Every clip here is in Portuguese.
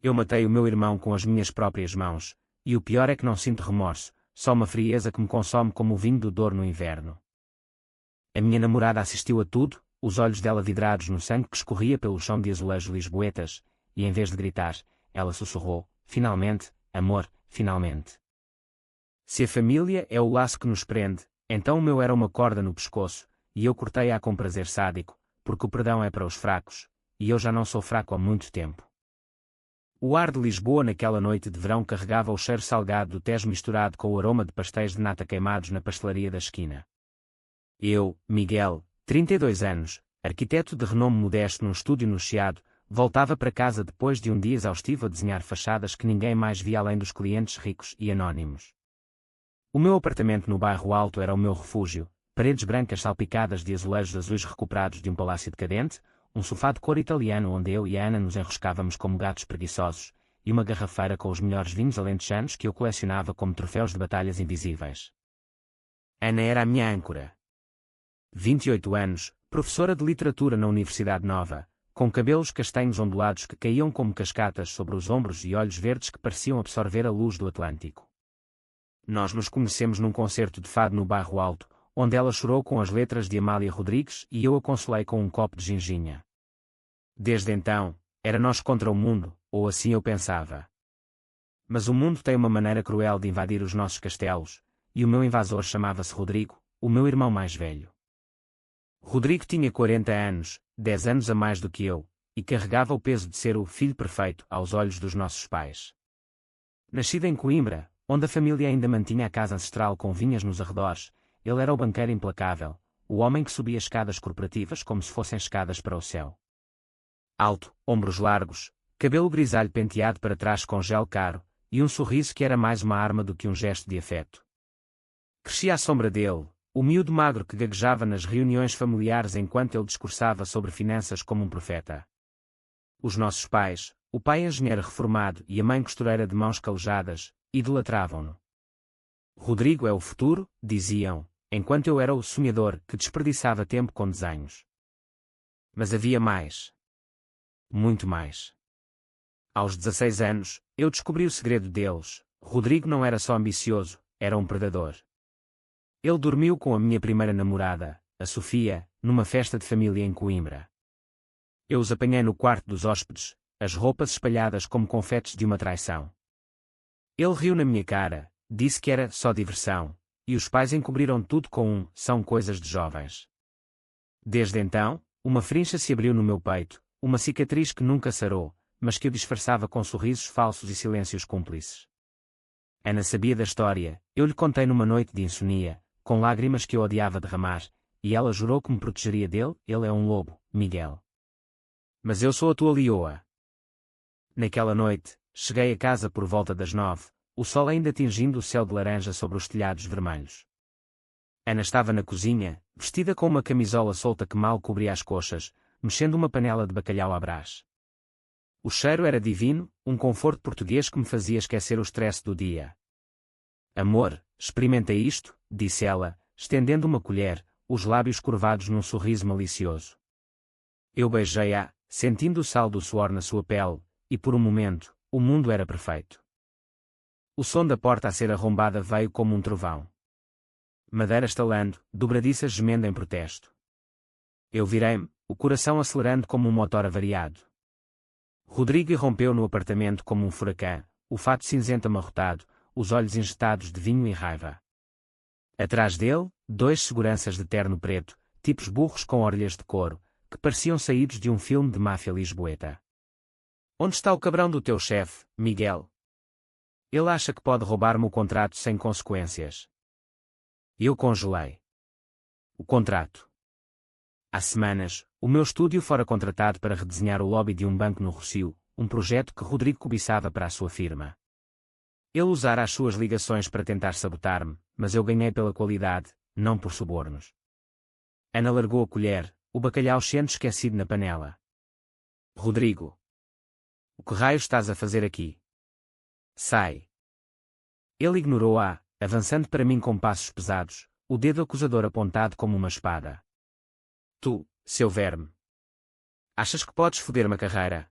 Eu matei o meu irmão com as minhas próprias mãos, e o pior é que não sinto remorso, só uma frieza que me consome como o vinho do Douro no inverno. A minha namorada assistiu a tudo, os olhos dela vidrados no sangue que escorria pelo chão de azulejo lisboetas, e em vez de gritar, ela sussurrou: finalmente, amor, finalmente. Se a família é o laço que nos prende, então o meu era uma corda no pescoço, e eu cortei-a com prazer sádico, porque o perdão é para os fracos, e eu já não sou fraco há muito tempo. O ar de Lisboa naquela noite de verão carregava o cheiro salgado do Tejo misturado com o aroma de pastéis de nata queimados na pastelaria da esquina. Eu, Miguel, 32 anos, arquiteto de renome modesto num estúdio no Chiado, voltava para casa depois de um dia exaustivo a desenhar fachadas que ninguém mais via além dos clientes ricos e anónimos. O meu apartamento no bairro Alto era o meu refúgio, paredes brancas salpicadas de azulejos azuis recuperados de um palácio decadente, um sofá de cor italiano onde eu e a Ana nos enroscávamos como gatos preguiçosos, e uma garrafeira com os melhores vinhos alentejanos que eu colecionava como troféus de batalhas invisíveis. Ana era a minha âncora. 28 anos, professora de literatura na Universidade Nova, com cabelos castanhos ondulados que caíam como cascatas sobre os ombros e olhos verdes que pareciam absorver a luz do Atlântico. Nós nos conhecemos num concerto de fado no bairro Alto, onde ela chorou com as letras de Amália Rodrigues e eu a consolei com um copo de ginginha. Desde então, era nós contra o mundo, ou assim eu pensava. Mas o mundo tem uma maneira cruel de invadir os nossos castelos, e o meu invasor chamava-se Rodrigo, o meu irmão mais velho. Rodrigo tinha 40 anos, 10 anos a mais do que eu, e carregava o peso de ser o filho perfeito aos olhos dos nossos pais. Nascido em Coimbra, onde a família ainda mantinha a casa ancestral com vinhas nos arredores, ele era o banqueiro implacável, o homem que subia escadas corporativas como se fossem escadas para o céu. Alto, ombros largos, cabelo grisalho penteado para trás com gel caro, e um sorriso que era mais uma arma do que um gesto de afeto. Crescia à sombra dele, o miúdo magro que gaguejava nas reuniões familiares enquanto ele discursava sobre finanças como um profeta. Os nossos pais, o pai engenheiro reformado e a mãe costureira de mãos calejadas, idolatravam-no. Rodrigo é o futuro, diziam, enquanto eu era o sonhador que desperdiçava tempo com desenhos. Mas havia mais. Muito mais. Aos 16 anos, eu descobri o segredo deles. Rodrigo não era só ambicioso, era um predador. Ele dormiu com a minha primeira namorada, a Sofia, numa festa de família em Coimbra. Eu os apanhei no quarto dos hóspedes, as roupas espalhadas como confetes de uma traição. Ele riu na minha cara, disse que era só diversão, e os pais encobriram tudo com são coisas de jovens. Desde então, uma frincha se abriu no meu peito, uma cicatriz que nunca sarou, mas que eu disfarçava com sorrisos falsos e silêncios cúmplices. Ana sabia da história, eu lhe contei numa noite de insomnia, com lágrimas que eu odiava derramar, e ela jurou que me protegeria dele. Ele é um lobo, Miguel. Mas eu sou a tua leoa. Naquela noite, cheguei a casa por volta das 9, o sol ainda tingindo o céu de laranja sobre os telhados vermelhos. Ana estava na cozinha, vestida com uma camisola solta que mal cobria as coxas, mexendo uma panela de bacalhau à brás. O cheiro era divino, um conforto português que me fazia esquecer o stress do dia. Amor, experimenta isto, disse ela, estendendo uma colher, os lábios curvados num sorriso malicioso. Eu beijei-a, sentindo o sal do suor na sua pele, e por um momento, o mundo era perfeito. O som da porta a ser arrombada veio como um trovão. Madeira estalando, dobradiças gemendo em protesto. Eu virei-me, o coração acelerando como um motor avariado. Rodrigo irrompeu no apartamento como um furacão, o fato cinzento amarrotado, os olhos injetados de vinho e raiva. Atrás dele, dois seguranças de terno preto, tipos burros com orelhas de couro, que pareciam saídos de um filme de máfia lisboeta. Onde está o cabrão do teu chefe, Miguel? Ele acha que pode roubar-me o contrato sem consequências. Eu congelei. O contrato. Há semanas, o meu estúdio fora contratado para redesenhar o lobby de um banco no Rossio, um projeto que Rodrigo cobiçava para a sua firma. Ele usara as suas ligações para tentar sabotar-me, mas eu ganhei pela qualidade, não por subornos. Ana largou a colher, o bacalhau sendo esquecido na panela. Rodrigo. O que raio estás a fazer aqui? Sai. Ele ignorou-a, avançando para mim com passos pesados, o dedo acusador apontado como uma espada. Tu, seu verme. Achas que podes foder-me a carreira?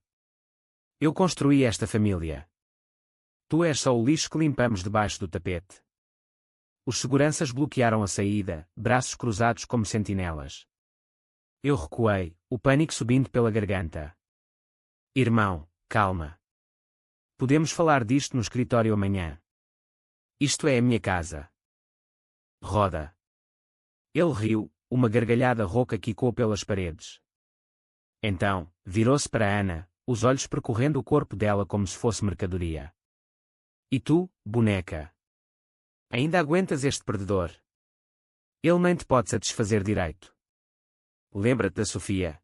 Eu construí esta família. Tu és só o lixo que limpamos debaixo do tapete. Os seguranças bloquearam a saída, braços cruzados como sentinelas. Eu recuei, o pânico subindo pela garganta. Irmão, calma. Podemos falar disto no escritório amanhã. Isto é a minha casa. Roda. Ele riu, uma gargalhada rouca quicou pelas paredes. Então, virou-se para Ana, os olhos percorrendo o corpo dela como se fosse mercadoria. E tu, boneca? Ainda aguentas este perdedor? Ele nem te pode satisfazer direito. Lembra-te da Sofia?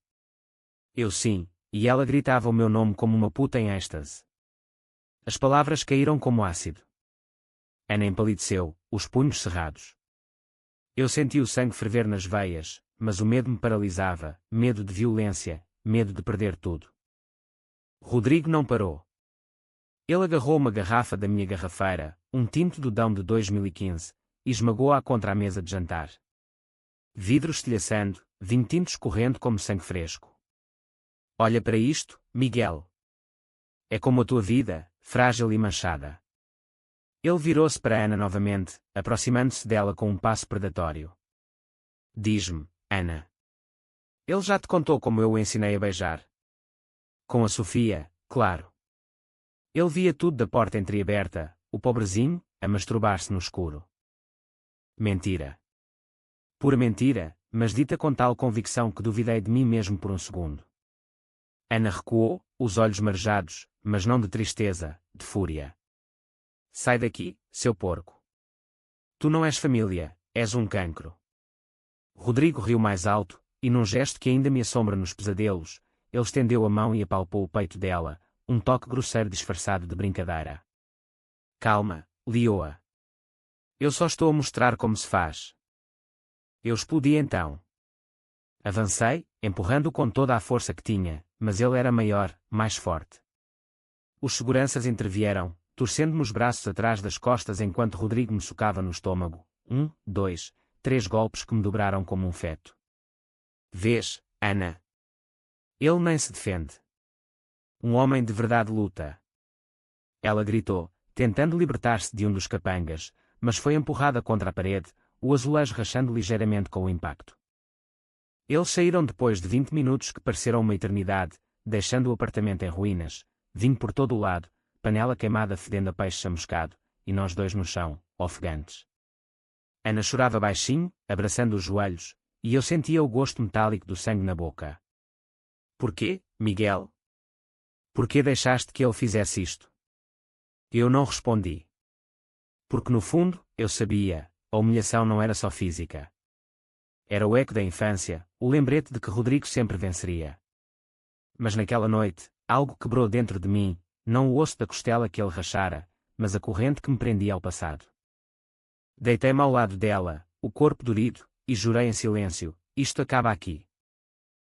Eu sim, e ela gritava o meu nome como uma puta em êxtase. As palavras caíram como ácido. Ana empalideceu, os punhos cerrados. Eu senti o sangue ferver nas veias, mas o medo me paralisava, medo de violência, medo de perder tudo. Rodrigo não parou. Ele agarrou uma garrafa da minha garrafeira, um tinto do Dão de 2015, e esmagou-a contra a mesa de jantar. Vidro estilhaçando, vinho tinto escorrendo como sangue fresco. Olha para isto, Miguel. É como a tua vida, frágil e manchada. Ele virou-se para Ana novamente, aproximando-se dela com um passo predatório. Diz-me, Ana. Ele já te contou como eu o ensinei a beijar? Com a Sofia, claro. Ele via tudo da porta entreaberta, o pobrezinho, a masturbar-se no escuro. Mentira. Pura mentira, mas dita com tal convicção que duvidei de mim mesmo por um segundo. Ana recuou, os olhos marejados, mas não de tristeza, de fúria. Sai daqui, seu porco. Tu não és família, és um cancro. Rodrigo riu mais alto, e num gesto que ainda me assombra nos pesadelos, ele estendeu a mão e apalpou o peito dela, um toque grosseiro disfarçado de brincadeira. Calma, Lioa. Eu só estou a mostrar como se faz. Eu explodi então. Avancei, empurrando-o com toda a força que tinha, mas ele era maior, mais forte. Os seguranças intervieram, torcendo-me os braços atrás das costas enquanto Rodrigo me socava no estômago. 1, 2, 3 golpes que me dobraram como um feto. Vês, Ana? Ele nem se defende. Um homem de verdade luta. Ela gritou, tentando libertar-se de um dos capangas, mas foi empurrada contra a parede, o azulejo rachando ligeiramente com o impacto. Eles saíram depois de 20 minutos que pareceram uma eternidade, deixando o apartamento em ruínas, vinho por todo o lado, panela queimada fedendo a peixe chamuscado, e nós dois no chão, ofegantes. Ana chorava baixinho, abraçando os joelhos, e eu sentia o gosto metálico do sangue na boca. Porquê, Miguel? Porquê deixaste que ele fizesse isto? Eu não respondi. Porque no fundo, eu sabia, a humilhação não era só física. Era o eco da infância, o lembrete de que Rodrigo sempre venceria. Mas naquela noite, algo quebrou dentro de mim, não o osso da costela que ele rachara, mas a corrente que me prendia ao passado. Deitei-me ao lado dela, o corpo dorido, e jurei em silêncio, isto acaba aqui.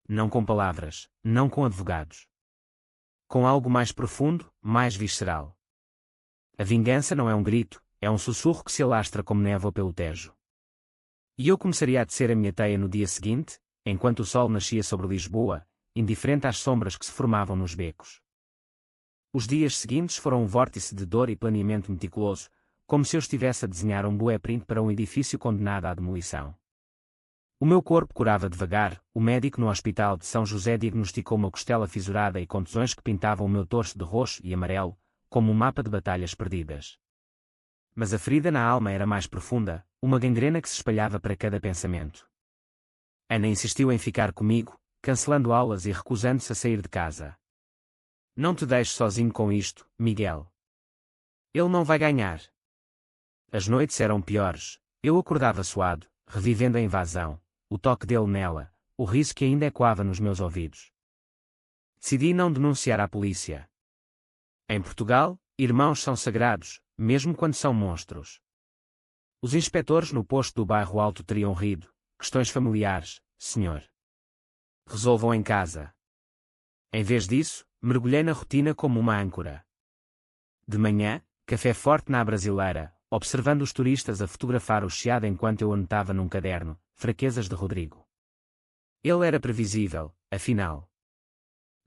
Não com palavras, não com advogados. Com algo mais profundo, mais visceral. A vingança não é um grito, é um sussurro que se alastra como névoa pelo Tejo. E eu começaria a tecer a minha teia no dia seguinte, enquanto o sol nascia sobre Lisboa, indiferente às sombras que se formavam nos becos. Os dias seguintes foram um vórtice de dor e planeamento meticuloso, como se eu estivesse a desenhar um blueprint para um edifício condenado à demolição. O meu corpo curava devagar, o médico no hospital de São José diagnosticou uma costela fisurada e contusões que pintavam o meu torso de roxo e amarelo, como um mapa de batalhas perdidas. Mas a ferida na alma era mais profunda, uma gangrena que se espalhava para cada pensamento. Ana insistiu em ficar comigo, cancelando aulas e recusando-se a sair de casa. Não te deixes sozinho com isto, Miguel. Ele não vai ganhar. As noites eram piores, eu acordava suado, revivendo a invasão, o toque dele nela, o riso que ainda ecoava nos meus ouvidos. Decidi não denunciar à polícia. Em Portugal, irmãos são sagrados, mesmo quando são monstros. Os inspetores no posto do bairro Alto teriam rido. Questões familiares, senhor. Resolvam em casa. Em vez disso, mergulhei na rotina como uma âncora. De manhã, café forte na brasileira, observando os turistas a fotografar o chiado enquanto eu anotava num caderno, fraquezas de Rodrigo. Ele era previsível, afinal.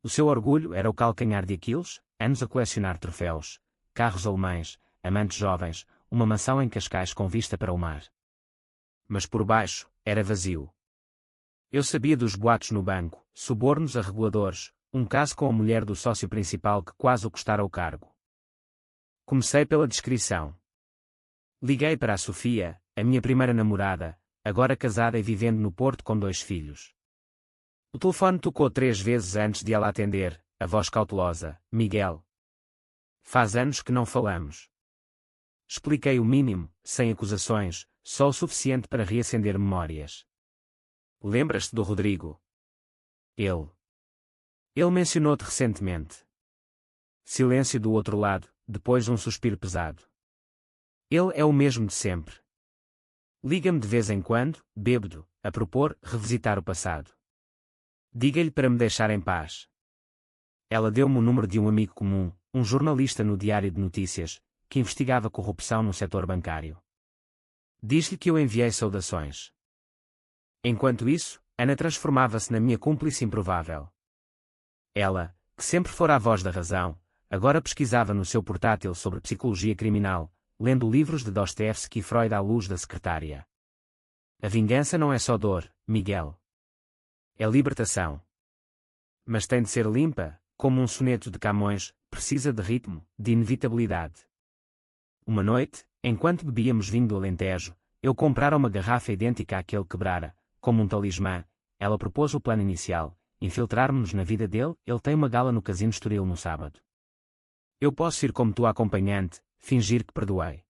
O seu orgulho era o calcanhar de Aquiles, anos a colecionar troféus, carros alemães, amantes jovens, uma mansão em Cascais com vista para o mar. Mas por baixo, era vazio. Eu sabia dos boatos no banco, subornos a reguladores, um caso com a mulher do sócio principal que quase o custara o cargo. Comecei pela descrição. Liguei para a Sofia, a minha primeira namorada, agora casada e vivendo no Porto com 2 filhos. O telefone tocou 3 vezes antes de ela atender, a voz cautelosa: Miguel. Faz anos que não falamos. Expliquei o mínimo, sem acusações, só o suficiente para reacender memórias. Lembras-te do Rodrigo? Ele mencionou-te recentemente. Silêncio do outro lado, depois um suspiro pesado. Ele é o mesmo de sempre. Liga-me de vez em quando, bêbado, a propor revisitar o passado. Diga-lhe para me deixar em paz. Ela deu-me o número de um amigo comum, um jornalista no Diário de Notícias, que investigava corrupção no setor bancário. Diz-lhe que eu enviei saudações. Enquanto isso, Ana transformava-se na minha cúmplice improvável. Ela, que sempre fora a voz da razão, agora pesquisava no seu portátil sobre psicologia criminal, lendo livros de Dostoevsky e Freud à luz da secretária. A vingança não é só dor, Miguel. É libertação. Mas tem de ser limpa, como um soneto de Camões, precisa de ritmo, de inevitabilidade. Uma noite, enquanto bebíamos vinho do Alentejo, eu comprara uma garrafa idêntica àquele quebrara, como um talismã. Ela propôs o plano inicial: infiltrar-nos na vida dele. Ele tem uma gala no Casino Estoril no sábado. Eu posso ir como tua acompanhante, fingir que perdoei.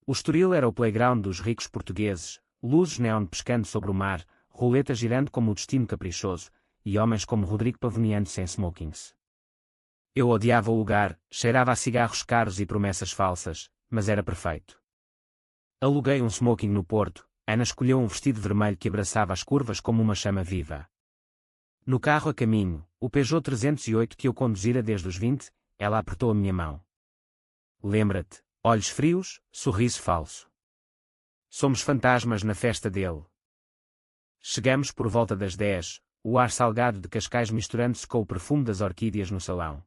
O Estoril era o playground dos ricos portugueses, luzes neon pescando sobre o mar, roleta girando como o destino caprichoso, e homens como Rodrigo pavoneando-se em smokings. Eu odiava o lugar, cheirava a cigarros caros e promessas falsas, mas era perfeito. Aluguei um smoking no Porto. Ana escolheu um vestido vermelho que abraçava as curvas como uma chama viva. No carro a caminho, o Peugeot 308 que eu conduzira desde os 20, ela apertou a minha mão. Lembra-te, olhos frios, sorriso falso. Somos fantasmas na festa dele. Chegamos por volta das 10, o ar salgado de Cascais misturando-se com o perfume das orquídeas no salão.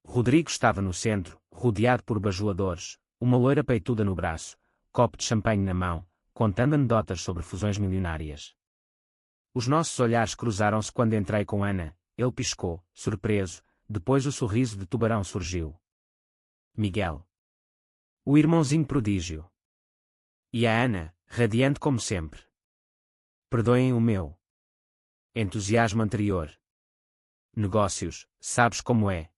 Rodrigo estava no centro, rodeado por bajuladores, uma loira peituda no braço, copo de champanhe na mão, contando anedotas sobre fusões milionárias. Os nossos olhares cruzaram-se quando entrei com Ana. Ele piscou, surpreso, depois o sorriso de tubarão surgiu. Miguel. O irmãozinho prodígio. E a Ana, radiante como sempre. Perdoem o meu entusiasmo anterior. Negócios, sabes como é.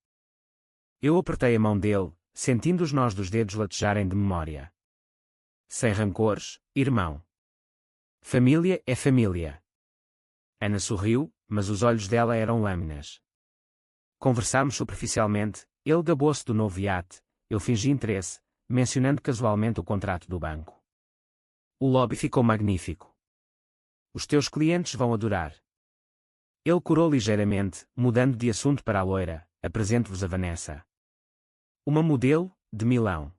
Eu apertei a mão dele, sentindo os nós dos dedos latejarem de memória. Sem rancores, irmão. Família é família. Ana sorriu, mas os olhos dela eram lâminas. Conversámos superficialmente. Ele gabou-se do novo iate, eu fingi interesse, mencionando casualmente o contrato do banco. O lobby ficou magnífico. Os teus clientes vão adorar. Ele corou ligeiramente, mudando de assunto para a loira. Apresento-vos a Vanessa. Uma modelo, de Milão.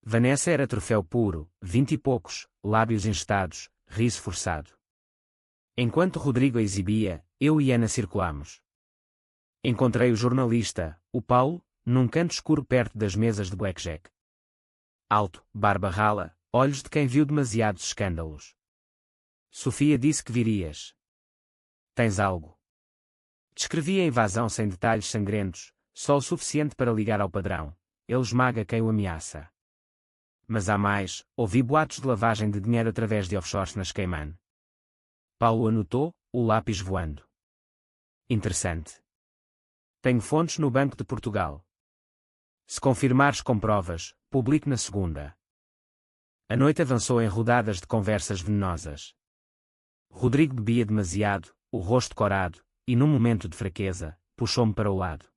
Vanessa era troféu puro, 20 e poucos, lábios enchetados, riso forçado. Enquanto Rodrigo a exibia, eu e Ana circulamos. Encontrei o jornalista, o Paulo, num canto escuro perto das mesas de blackjack. Alto, barba rala, olhos de quem viu demasiados escândalos. Sofia disse que virias. Tens algo? Descrevi a invasão sem detalhes sangrentos, só o suficiente para ligar ao padrão. Ele esmaga quem o ameaça. Mas há mais, ouvi boatos de lavagem de dinheiro através de offshores nas Cayman. Paulo anotou, o lápis voando. Interessante. Tenho fontes no Banco de Portugal. Se confirmares com provas, publique na segunda. A noite avançou em rodadas de conversas venenosas. Rodrigo bebia demasiado, o rosto corado, e num momento de fraqueza, puxou-me para o lado.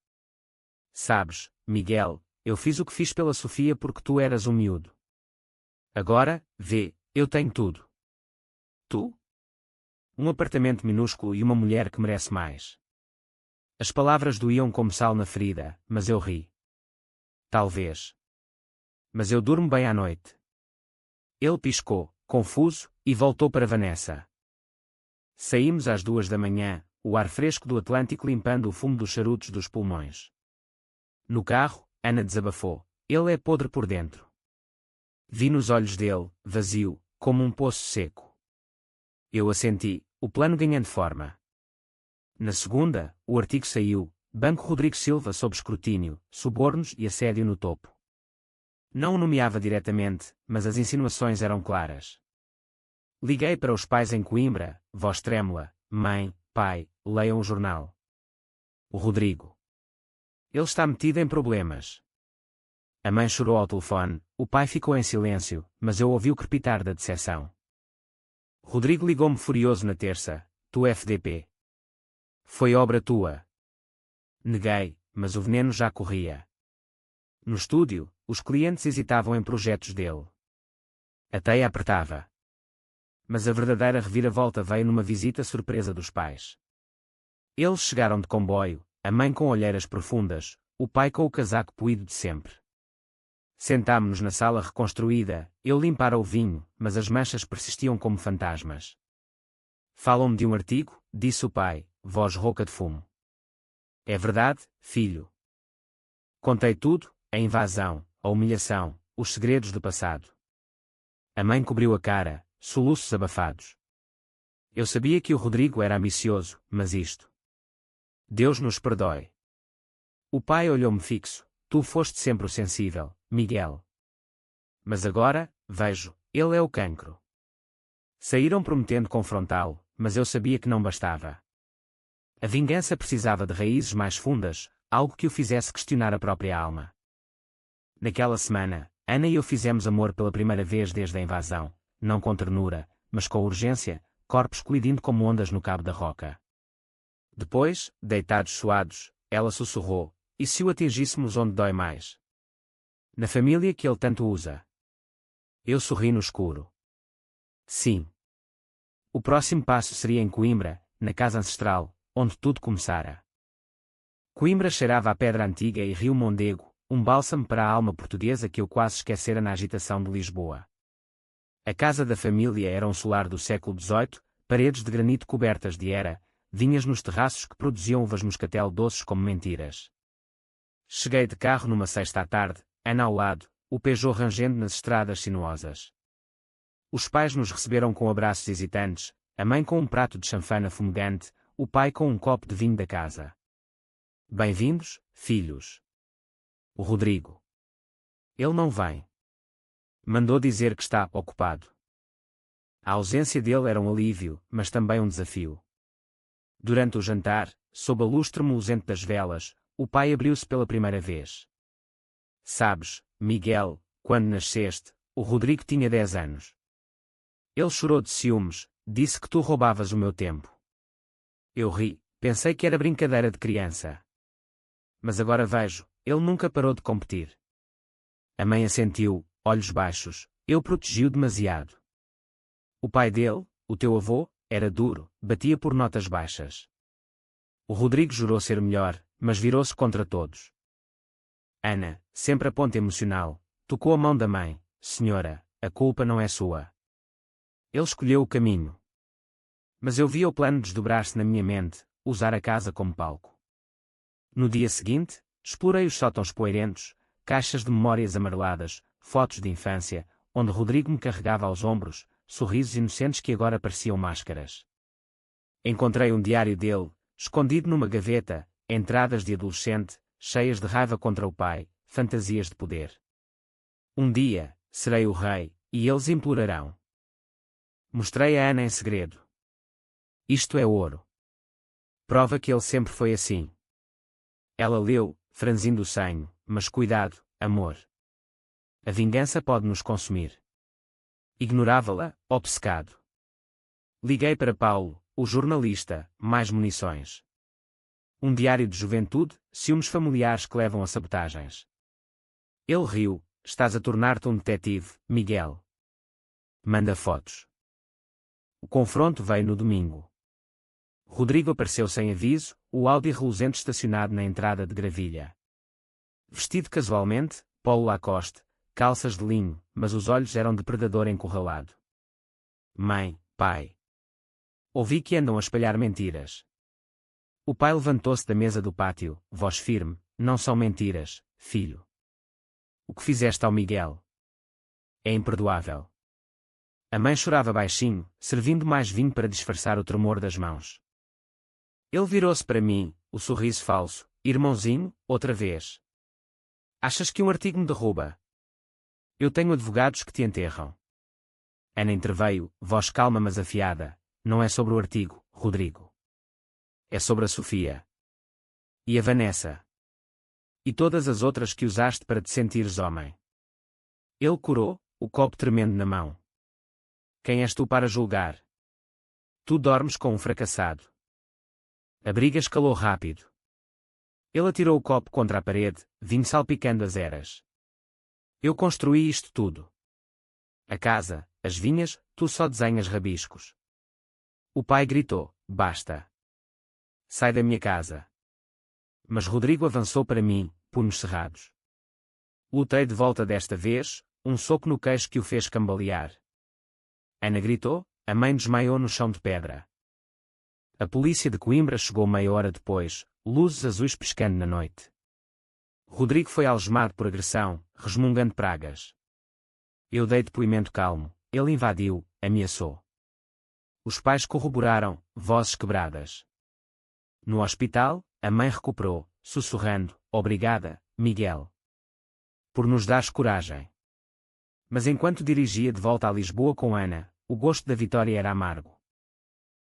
Sabes, Miguel, eu fiz o que fiz pela Sofia porque tu eras um miúdo. Agora, vê, eu tenho tudo. Tu? Um apartamento minúsculo e uma mulher que merece mais. As palavras doíam como sal na ferida, mas eu ri. Talvez. Mas eu durmo bem à noite. Ele piscou, confuso, e voltou para Vanessa. Saímos às 2 da manhã, o ar fresco do Atlântico limpando o fumo dos charutos dos pulmões. No carro, Ana desabafou. Ele é podre por dentro. Vi nos olhos dele, vazio, como um poço seco. Eu assenti, o plano ganhando forma. Na segunda, o artigo saiu, Banco Rodrigo Silva sob escrutínio, subornos e assédio no topo. Não o nomeava diretamente, mas as insinuações eram claras. Liguei para os pais em Coimbra, voz trêmula, mãe, pai, leiam o jornal. O Rodrigo. Ele está metido em problemas. A mãe chorou ao telefone, o pai ficou em silêncio, mas eu ouvi o crepitar da decepção. Rodrigo ligou-me furioso na terça, tu FDP. Foi obra tua. Neguei, mas o veneno já corria. No estúdio, os clientes hesitavam em projetos dele. A teia apertava. Mas a verdadeira reviravolta veio numa visita surpresa dos pais. Eles chegaram de comboio, a mãe com olheiras profundas, o pai com o casaco poído de sempre. Sentámo-nos na sala reconstruída, eu limpara o vinho, mas as manchas persistiam como fantasmas. Falam-me de um artigo, disse o pai, voz rouca de fumo. É verdade, filho. Contei tudo, a invasão, a humilhação, os segredos do passado. A mãe cobriu a cara, soluços abafados. Eu sabia que o Rodrigo era ambicioso, mas isto. Deus nos perdoe. O pai olhou-me fixo. Tu foste sempre o sensível, Miguel. Mas agora, vejo, ele é o cancro. Saíram prometendo confrontá-lo, mas eu sabia que não bastava. A vingança precisava de raízes mais fundas, algo que o fizesse questionar a própria alma. Naquela semana, Ana e eu fizemos amor pela primeira vez desde a invasão, não com ternura, mas com urgência, corpos colidindo como ondas no cabo da roca. Depois, deitados suados, ela sussurrou, e se o atingíssemos onde dói mais? Na família que ele tanto usa. Eu sorri no escuro. Sim. O próximo passo seria em Coimbra, na casa ancestral, onde tudo começara. Coimbra cheirava a pedra antiga e Rio Mondego, um bálsamo para a alma portuguesa que eu quase esquecera na agitação de Lisboa. A casa da família era um solar do século XVIII, paredes de granito cobertas de era, vinhas nos terraços que produziam uvas moscatel doces como mentiras. Cheguei de carro numa sexta à tarde, Ana ao lado, o Peugeot rangendo nas estradas sinuosas. Os pais nos receberam com abraços hesitantes, a mãe com um prato de chanfana fumegante, o pai com um copo de vinho da casa. Bem-vindos, filhos. O Rodrigo. Ele não vem. Mandou dizer que está ocupado. A ausência dele era um alívio, mas também um desafio. Durante o jantar, sob a luz tremulosente das velas, o pai abriu-se pela primeira vez. Sabes, Miguel, quando nasceste, o Rodrigo tinha 10 anos. Ele chorou de ciúmes, disse que tu roubavas o meu tempo. Eu ri, pensei que era brincadeira de criança. Mas agora vejo, ele nunca parou de competir. A mãe assentiu, olhos baixos, eu protegi-o demasiado. O pai dele, o teu avô, era duro, batia por notas baixas. O Rodrigo jurou ser melhor, mas virou-se contra todos. Ana, sempre a ponta emocional, tocou a mão da mãe, senhora, a culpa não é sua. Ele escolheu o caminho. Mas eu via o plano desdobrar-se na minha mente, usar a casa como palco. No dia seguinte, explorei os sótãos poeirentos, caixas de memórias amareladas, fotos de infância, onde Rodrigo me carregava aos ombros, sorrisos inocentes que agora pareciam máscaras. Encontrei um diário dele, escondido numa gaveta, entradas de adolescente, cheias de raiva contra o pai, fantasias de poder. Um dia, serei o rei, e eles implorarão. Mostrei a Ana em segredo. Isto é ouro. Prova que ele sempre foi assim. Ela leu, franzindo o senho, mas cuidado, amor. A vingança pode nos consumir. Ignorava-la, obcecado. Liguei para Paulo, o jornalista, mais munições. Um diário de juventude, ciúmes familiares que levam a sabotagens. Ele riu, estás a tornar-te um detetive, Miguel. Manda fotos. O confronto veio no domingo. Rodrigo apareceu sem aviso, o Audi reluzente estacionado na entrada de Gravilha. Vestido casualmente, polo Lacoste, calças de linho, mas os olhos eram de predador encurralado. Mãe, pai. Ouvi que andam a espalhar mentiras. O pai levantou-se da mesa do pátio, voz firme: não são mentiras, filho. O que fizeste ao Miguel é imperdoável. A mãe chorava baixinho, servindo mais vinho para disfarçar o tremor das mãos. Ele virou-se para mim, o sorriso falso: irmãozinho, outra vez. Achas que um artigo me derruba? Eu tenho advogados que te enterram. Ana interveio, voz calma mas afiada: não é sobre o artigo, Rodrigo. É sobre a Sofia. E a Vanessa. E todas as outras que usaste para te sentires homem. Ele corou, o copo tremendo na mão. Quem és tu para julgar? Tu dormes com um fracassado. A briga escalou rápido. Ele atirou o copo contra a parede, vinho salpicando as eras. Eu construí isto tudo. A casa, as vinhas, tu só desenhas rabiscos. O pai gritou: basta. Sai da minha casa. Mas Rodrigo avançou para mim, punhos cerrados. Lutei de volta desta vez, um soco no queixo que o fez cambalear. Ana gritou, a mãe desmaiou no chão de pedra. A polícia de Coimbra chegou meia hora depois, luzes azuis piscando na noite. Rodrigo foi algemado por agressão, resmungando pragas. Eu dei depoimento calmo, ele invadiu, ameaçou. Os pais corroboraram, vozes quebradas. No hospital, a mãe recuperou, sussurrando: obrigada, Miguel, por nos dares coragem. Mas enquanto dirigia de volta a Lisboa com Ana, o gosto da vitória era amargo.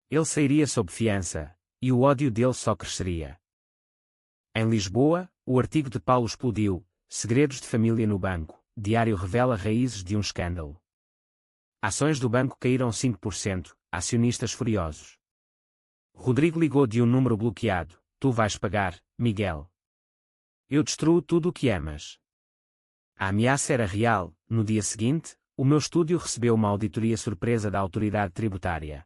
Ele sairia sob fiança, e o ódio dele só cresceria. Em Lisboa, o artigo de Paulo explodiu: segredos de família no banco, diário revela raízes de um escândalo. Ações do banco caíram 5%, acionistas furiosos. Rodrigo ligou de um número bloqueado: tu vais pagar, Miguel. Eu destruo tudo o que amas. A ameaça era real. No dia seguinte, o meu estúdio recebeu uma auditoria surpresa da autoridade tributária.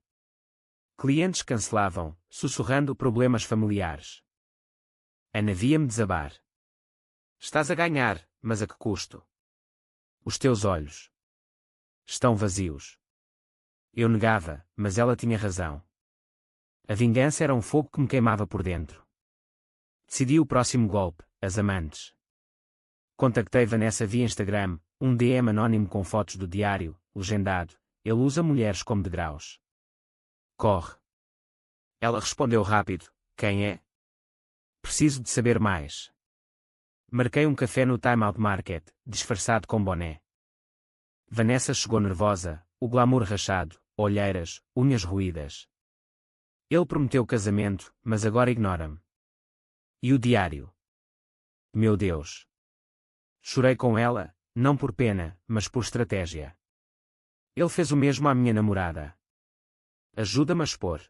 Clientes cancelavam, sussurrando problemas familiares. Ana via-me desabar. Estás a ganhar, mas a que custo? Os teus olhos estão vazios. Eu negava, mas ela tinha razão. A vingança era um fogo que me queimava por dentro. Decidi o próximo golpe: as amantes. Contactei Vanessa via Instagram, um DM anónimo com fotos do diário, legendado: ele usa mulheres como degraus. Corre. Ela respondeu rápido: quem é? Preciso de saber mais. Marquei um café no Time Out Market, disfarçado com boné. Vanessa chegou nervosa, o glamour rachado, olheiras, unhas roídas. Ele prometeu casamento, mas agora ignora-me. E o diário? Meu Deus! Chorei com ela, não por pena, mas por estratégia. Ele fez o mesmo à minha namorada. Ajuda-me a expor.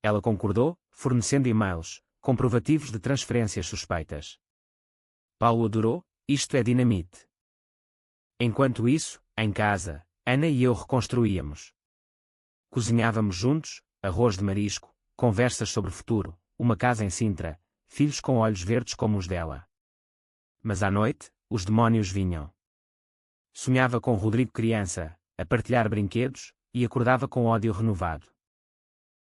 Ela concordou, fornecendo e-mails, comprovativos de transferências suspeitas. Paulo adorou: isto é dinamite. Enquanto isso, em casa, Ana e eu reconstruíamos. Cozinhávamos juntos, arroz de marisco, conversas sobre o futuro, uma casa em Sintra, filhos com olhos verdes como os dela. Mas à noite, os demónios vinham. Sonhava com Rodrigo criança, a partilhar brinquedos, e acordava com ódio renovado.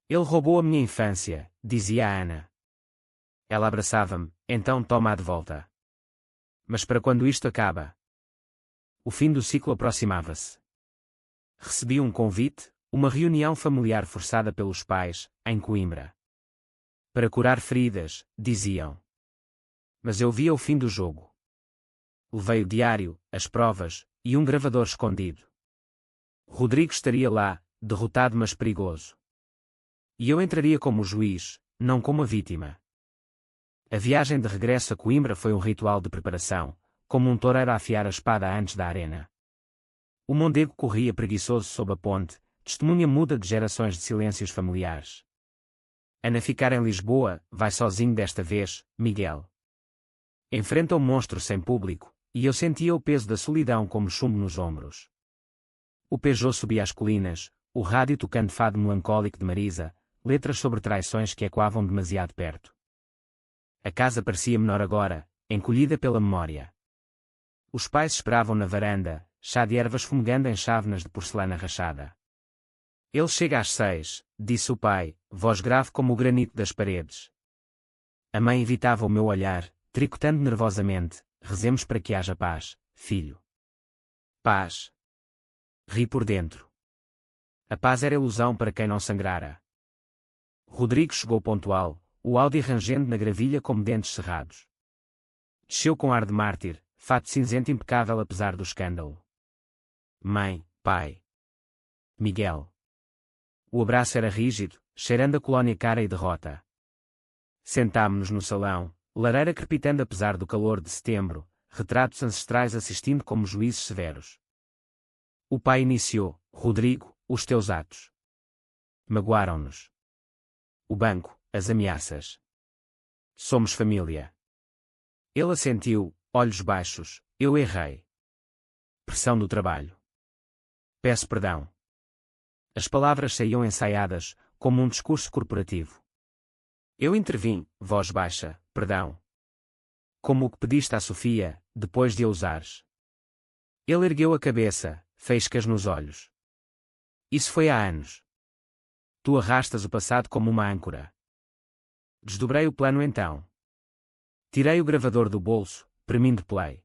Ele roubou a minha infância, dizia a Ana. Ela abraçava-me: então toma-a de volta. Mas para quando isto acaba? O fim do ciclo aproximava-se. Recebi um convite, uma reunião familiar forçada pelos pais, em Coimbra. Para curar feridas, diziam. Mas eu via o fim do jogo. Levei o diário, as provas, e um gravador escondido. Rodrigo estaria lá, derrotado mas perigoso. E eu entraria como juiz, não como a vítima. A viagem de regresso a Coimbra foi um ritual de preparação, como um toureiro a afiar a espada antes da arena. O Mondego corria preguiçoso sob a ponte, testemunha muda de gerações de silêncios familiares. Ana ficar em Lisboa, vai sozinho desta vez, Miguel. Enfrenta um monstro sem público, e eu sentia o peso da solidão como chumbo nos ombros. O Peugeot subia as colinas, o rádio tocando fado melancólico de Marisa, letras sobre traições que ecoavam demasiado perto. A casa parecia menor agora, encolhida pela memória. Os pais esperavam na varanda, chá de ervas fumegando em chávenas de porcelana rachada. Ele chega às 6, disse o pai, voz grave como o granito das paredes. A mãe evitava o meu olhar, tricotando nervosamente: rezemos para que haja paz, filho. Paz. Ri por dentro. A paz era ilusão para quem não sangrara. Rodrigo chegou pontual, o Audi rangendo na gravilha como dentes cerrados. Desceu com ar de mártir, fato cinzento impecável apesar do escândalo. Mãe, pai. Miguel. O abraço era rígido, cheirando a colónia cara e derrota. Sentámo-nos no salão, lareira crepitando apesar do calor de setembro, retratos ancestrais assistindo como juízes severos. O pai iniciou: Rodrigo, os teus atos magoaram-nos. O banco, as ameaças. Somos família. Ele assentiu, olhos baixos: eu errei. Pressão do trabalho. Peço perdão. As palavras saíam ensaiadas, como um discurso corporativo. Eu intervim, voz baixa: perdão. Como o que pediste à Sofia, depois de a usares. Ele ergueu a cabeça, faíscas nos olhos. Isso foi há anos. Tu arrastas o passado como uma âncora. Desdobrei o plano então. Tirei o gravador do bolso, premindo play.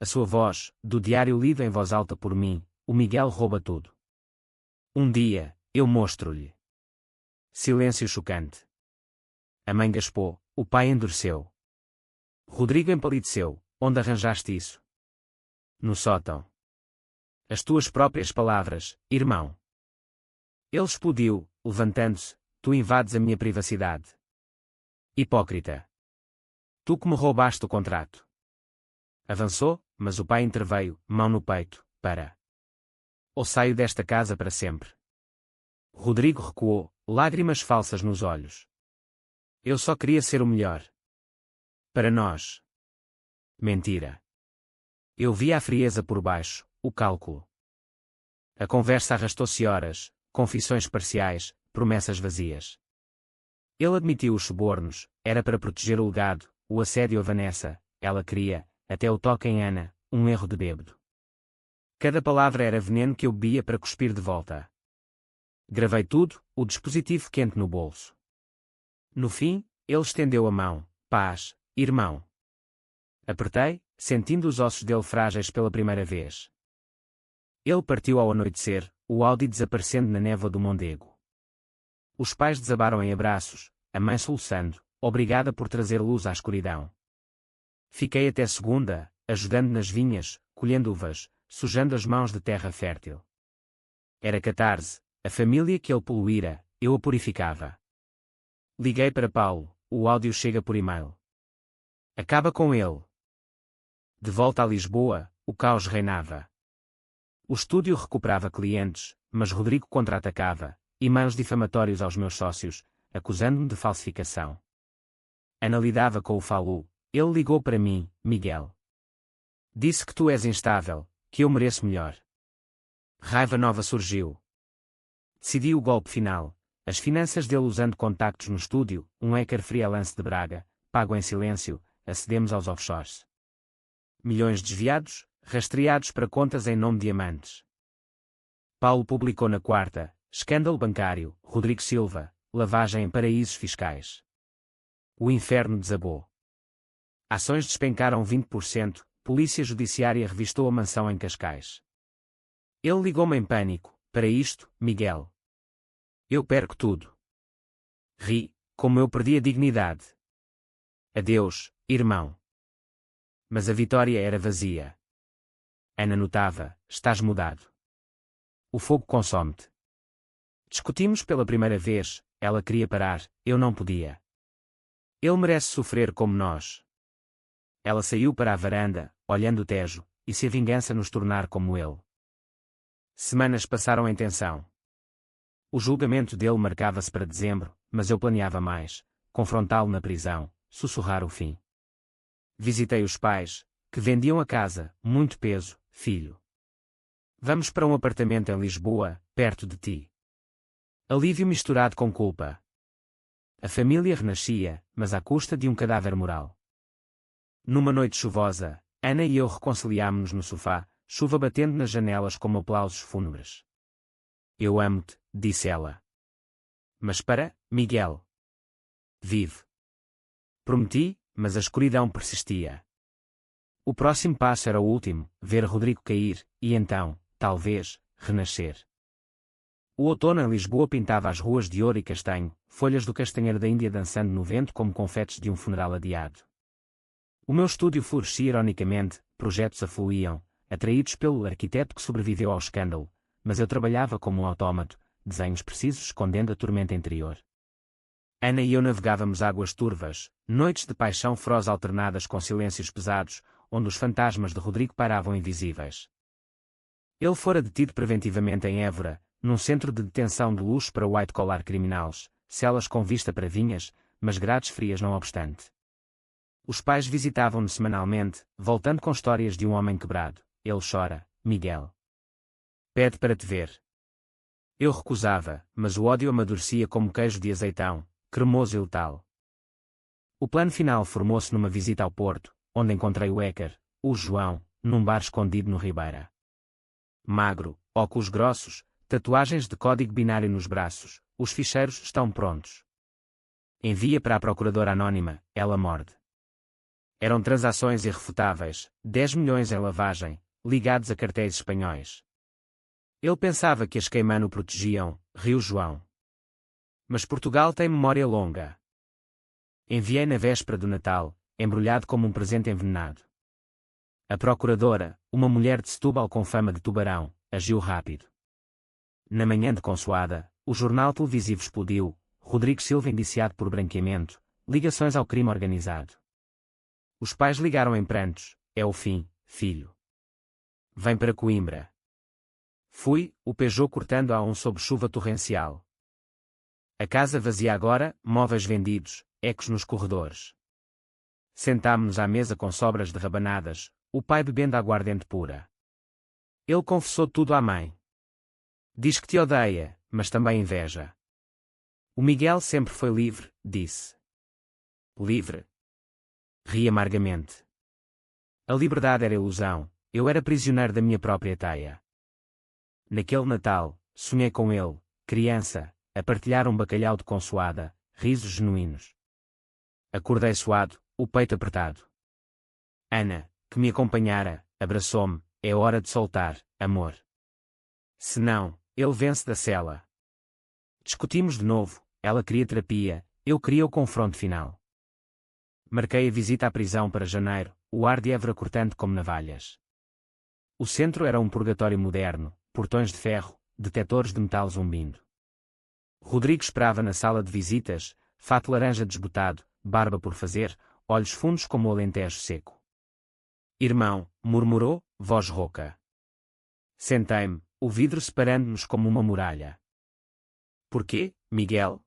A sua voz, do diário lido em voz alta por mim: o Miguel rouba tudo. Um dia, eu mostro-lhe. Silêncio chocante. A mãe gaspou, o pai endureceu. Rodrigo empalideceu: onde arranjaste isso? No sótão. As tuas próprias palavras, irmão. Ele explodiu, levantando-se: tu invades a minha privacidade. Hipócrita. Tu que me roubaste o contrato. Avançou, mas o pai interveio, mão no peito: para. Ou saio desta casa para sempre. Rodrigo recuou, lágrimas falsas nos olhos. Eu só queria ser o melhor. Para nós. Mentira. Eu via a frieza por baixo, o cálculo. A conversa arrastou-se horas, confissões parciais, promessas vazias. Ele admitiu os subornos, era para proteger o legado, o assédio a Vanessa, ela queria, até o toque em Ana, um erro de bêbado. Cada palavra era veneno que eu bebia para cuspir de volta. Gravei tudo, o dispositivo quente no bolso. No fim, ele estendeu a mão: paz, irmão. Apertei, sentindo os ossos dele frágeis pela primeira vez. Ele partiu ao anoitecer, o Audi desaparecendo na névoa do Mondego. Os pais desabaram em abraços, a mãe soluçando: obrigada por trazer luz à escuridão. Fiquei até segunda, ajudando nas vinhas, colhendo uvas, sujando as mãos de terra fértil. Era catarse, a família que ele poluíra, eu a purificava. Liguei para Paulo, o áudio chega por e-mail. Acaba com ele. De volta a Lisboa, o caos reinava. O estúdio recuperava clientes, mas Rodrigo contra-atacava, e-mails difamatórios aos meus sócios, acusando-me de falsificação. Ana lidava com o falu, ele ligou para mim: Miguel. Disse que tu és instável, que eu mereço melhor. Raiva nova surgiu. Decidi o golpe final, as finanças dele usando contactos no estúdio, um hacker freelance de Braga, pago em silêncio, acedemos aos offshores. Milhões desviados, rastreados para contas em nome de amantes. Paulo publicou na quarta: escândalo bancário, Rodrigo Silva, lavagem em paraísos fiscais. O inferno desabou. Ações despencaram 20%, polícia judiciária revistou a mansão em Cascais. Ele ligou-me em pânico: para isto, Miguel. Eu perco tudo. Ri, como eu perdi a dignidade. Adeus, irmão. Mas a vitória era vazia. Ana notava: estás mudado. O fogo consome-te. Discutimos pela primeira vez, ela queria parar, eu não podia. Ele merece sofrer como nós. Ela saiu para a varanda, olhando o Tejo, e se a vingança nos tornar como ele. Semanas passaram em tensão. O julgamento dele marcava-se para dezembro, mas eu planeava mais: confrontá-lo na prisão, sussurrar o fim. Visitei os pais, que vendiam a casa: muito peso, filho. Vamos para um apartamento em Lisboa, perto de ti. Alívio misturado com culpa. A família renascia, mas à custa de um cadáver moral. Numa noite chuvosa, Ana e eu reconciliámo-nos no sofá, chuva batendo nas janelas como aplausos fúnebres. Eu amo-te, disse ela. mas para, Miguel. Vive. Prometi, mas a escuridão persistia. O próximo passo era o último, ver Rodrigo cair, e então, talvez, renascer. O outono em Lisboa pintava as ruas de ouro e castanho, folhas do castanheiro da Índia dançando no vento como confetes de um funeral adiado. O meu estúdio florescia ironicamente, projetos afluíam, atraídos pelo arquiteto que sobreviveu ao escândalo, mas eu trabalhava como um autómato, desenhos precisos escondendo a tormenta interior. Ana e eu navegávamos águas turvas, noites de paixão feroz alternadas com silêncios pesados, onde os fantasmas de Rodrigo pairavam invisíveis. Ele fora detido preventivamente em Évora, num centro de detenção de luxo para white-collar criminais, celas com vista para vinhas, mas grades frias não obstante. Os pais visitavam-no semanalmente, voltando com histórias de um homem quebrado. Ele chora, Miguel. Pede para te ver. Eu recusava, mas o ódio amadurecia como queijo de azeitão, cremoso e letal. O plano final formou-se numa visita ao Porto, onde encontrei o Écar, o João, num bar escondido no Ribeira. Magro, óculos grossos, tatuagens de código binário nos braços, os ficheiros estão prontos. Envia para a procuradora anónima, ela morde. Eram transações irrefutáveis, 10 milhões em lavagem, ligados a cartéis espanhóis. Ele pensava que as Caimano o protegiam, riu João. Mas Portugal tem memória longa. Enviei na véspera do Natal, embrulhado como um presente envenenado. A procuradora, uma mulher de Setúbal com fama de tubarão, agiu rápido. Na manhã de consoada, o jornal televisivo explodiu, Rodrigo Silva indiciado por branqueamento, ligações ao crime organizado. Os pais ligaram em prantos, é o fim, filho. Vem para Coimbra. Fui, o Peugeot cortando a um sob chuva torrencial. A casa vazia agora, móveis vendidos, ecos nos corredores. Sentámo-nos à mesa com sobras de rabanadas, o pai bebendo aguardente pura. Ele confessou tudo à mãe. Diz que te odeia, mas também inveja. O Miguel sempre foi livre, disse. Livre? Ri amargamente. A liberdade era ilusão, eu era prisioneiro da minha própria teia. Naquele Natal, sonhei com ele, criança, a partilhar um bacalhau de consoada, risos genuínos. Acordei suado, o peito apertado. Ana, que me acompanhara, abraçou-me, é hora de soltar, amor. Se não, ele vence da cela. Discutimos de novo, ela queria terapia, eu queria o confronto final. Marquei a visita à prisão para janeiro, o ar de Évora cortante como navalhas. O centro era um purgatório moderno, portões de ferro, detectores de metal zumbindo. Rodrigo esperava na sala de visitas, fato laranja desbotado, barba por fazer, olhos fundos como o alentejo seco. Irmão, murmurou, voz rouca. Sentei-me, o vidro separando-nos como uma muralha. Porquê, Miguel?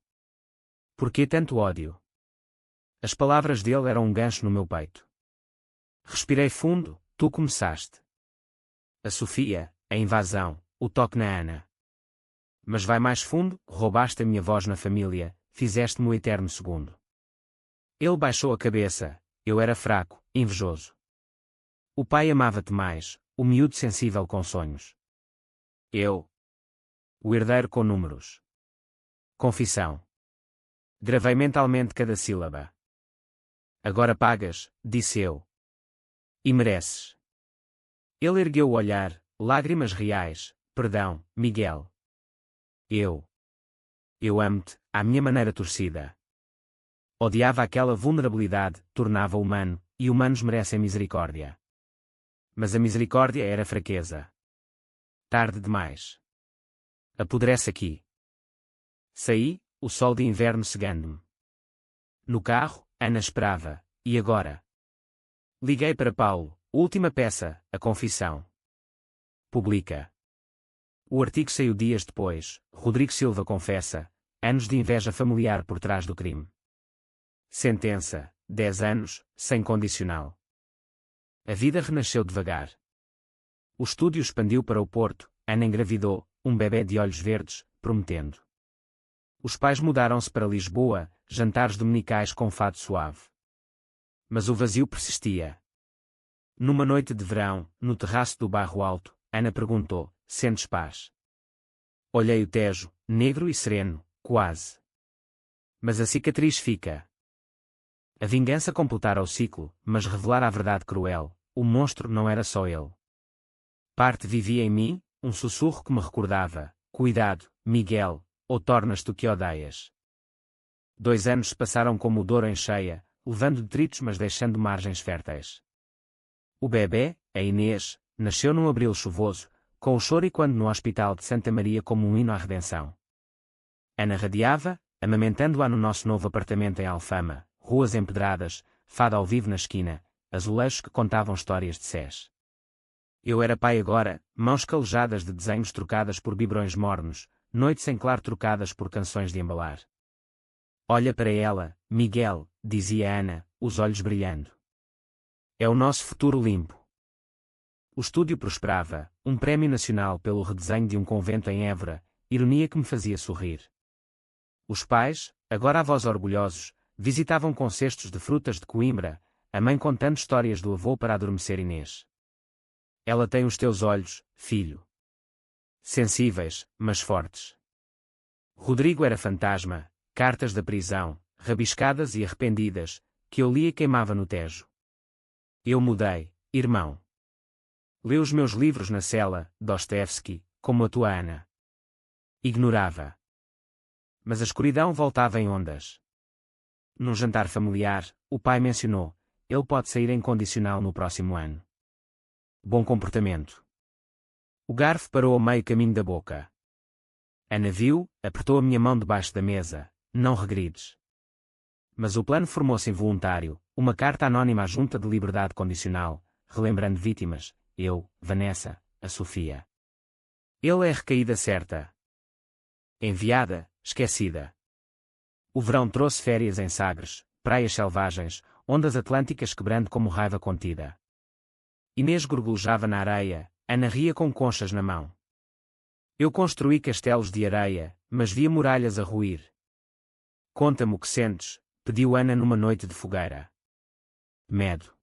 Porquê tanto ódio? As palavras dele eram um gancho no meu peito. Respirei fundo, tu começaste. A Sofia, a invasão, o toque na Ana. Mas vai mais fundo, roubaste a minha voz na família, fizeste-me o eterno segundo. Ele baixou a cabeça, eu era fraco, invejoso. O pai amava-te mais, o miúdo sensível com sonhos. Eu. O herdeiro com números. Confissão. Gravei mentalmente cada sílaba. Agora pagas, disse eu. E mereces. Ele ergueu o olhar, lágrimas reais, perdão, Miguel. Eu amo-te, à minha maneira torcida. Odiava aquela vulnerabilidade, tornava humano, e humanos merecem misericórdia. Mas a misericórdia era fraqueza. Tarde demais. Apodrece aqui. Saí, o sol de inverno cegando-me. No carro, Ana esperava, e agora? Liguei para Paulo, última peça, a confissão. Publica. O artigo saiu dias depois, Rodrigo Silva confessa, anos de inveja familiar por trás do crime. Sentença, 10 anos, sem condicional. A vida renasceu devagar. O estúdio expandiu para o Porto, Ana engravidou, um bebê de olhos verdes, prometendo. Os pais mudaram-se para Lisboa, jantares dominicais com fado suave. Mas o vazio persistia. Numa noite de verão, no terraço do Bairro Alto, Ana perguntou, sentes paz? Olhei o Tejo, negro e sereno, quase. Mas a cicatriz fica. A vingança completara o ciclo, mas revelara a verdade cruel: o monstro não era só ele. Parte vivia em mim, um sussurro que me recordava: cuidado, Miguel, ou tornas-te o que odeias. 2 anos se passaram como o Douro em cheia, levando detritos mas deixando margens férteis. O bebê, a Inês, nasceu num abril chuvoso, com o choro e quando no hospital de Santa Maria como um hino à redenção. Ana radiava, amamentando-a no nosso novo apartamento em Alfama, ruas empedradas, fado ao vivo na esquina, azulejos que contavam histórias de sés. Eu era pai agora, mãos calejadas de desenhos trocadas por biberões mornos, noites em claro trocadas por canções de embalar. Olha para ela, Miguel, dizia Ana, os olhos brilhando. É o nosso futuro limpo. O estúdio prosperava, um prémio nacional pelo redesenho de um convento em Évora, ironia que me fazia sorrir. Os pais, agora avós orgulhosos, visitavam com cestos de frutas de Coimbra, a mãe contando histórias do avô para adormecer Inês. Ela tem os teus olhos, filho. Sensíveis, mas fortes. Rodrigo era fantasma, cartas da prisão, rabiscadas e arrependidas, que eu lia e queimava no Tejo. Eu mudei, irmão. Lê os meus livros na cela, Dostoevsky, como a tua Ana. Ignorava. Mas a escuridão voltava em ondas. Num jantar familiar, o pai mencionou: ele pode sair em condicional no próximo ano. Bom comportamento. O garfo parou ao meio caminho da boca. Ana viu, apertou a minha mão debaixo da mesa: não regrides. Mas o plano formou-se involuntário, uma carta anónima à Junta de Liberdade Condicional, relembrando vítimas: eu, Vanessa, a Sofia. Ele é recaída certa. Enviada, esquecida. O verão trouxe férias em Sagres, praias selvagens, ondas atlânticas quebrando como raiva contida. Inês gorgolejava na areia, Ana ria com conchas na mão. Eu construí castelos de areia, mas via muralhas a ruir. Conta-me o que sentes, pediu Ana numa noite de fogueira. Medo.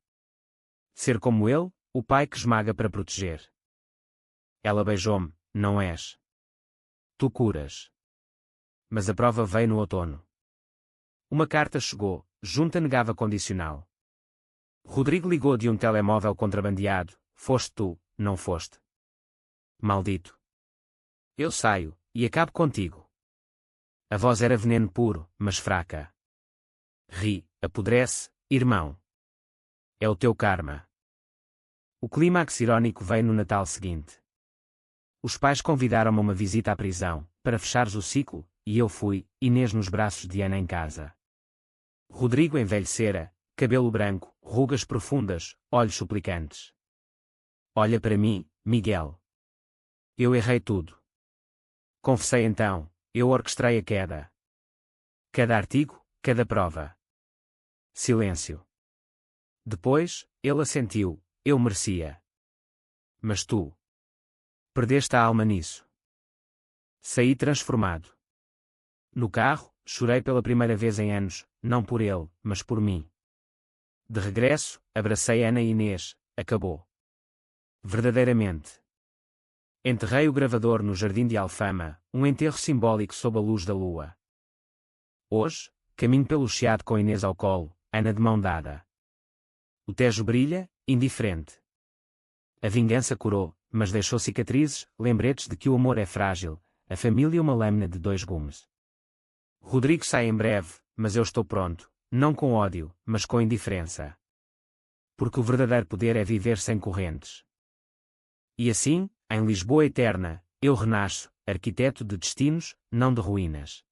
Ser como ele, o pai que esmaga para proteger. Ela beijou-me: não és. Tu curas. Mas a prova veio no outono. Uma carta chegou, junta negava condicional. Rodrigo ligou de um telemóvel contrabandeado: foste tu, não foste. Maldito. Eu saio, e acabo contigo. A voz era veneno puro, mas fraca. Ri, apodrece, irmão. É o teu karma. O clímax irónico veio no Natal seguinte. Os pais convidaram-me a uma visita à prisão, para fechares o ciclo, e eu fui, Inês nos braços de Ana em casa. Rodrigo envelhecera, cabelo branco, rugas profundas, olhos suplicantes. Olha para mim, Miguel. Eu errei tudo. Confessei então, eu orquestrei a queda. Cada artigo, cada prova. Silêncio. Depois, ele assentiu: eu merecia. Mas tu perdeste a alma nisso. Saí transformado. No carro, chorei pela primeira vez em anos, não por ele, mas por mim. De regresso, abracei Ana e Inês: acabou. Verdadeiramente. Enterrei o gravador no jardim de Alfama, um enterro simbólico sob a luz da lua. Hoje, caminho pelo Chiado com Inês ao colo, Ana de mão dada. O Tejo brilha, indiferente. A vingança curou, mas deixou cicatrizes, lembretes de que o amor é frágil, a família uma lâmina de 2 gumes. Rodrigo sai em breve, mas eu estou pronto, não com ódio, mas com indiferença. Porque o verdadeiro poder é viver sem correntes. E assim, em Lisboa eterna, eu renasço, arquiteto de destinos, não de ruínas.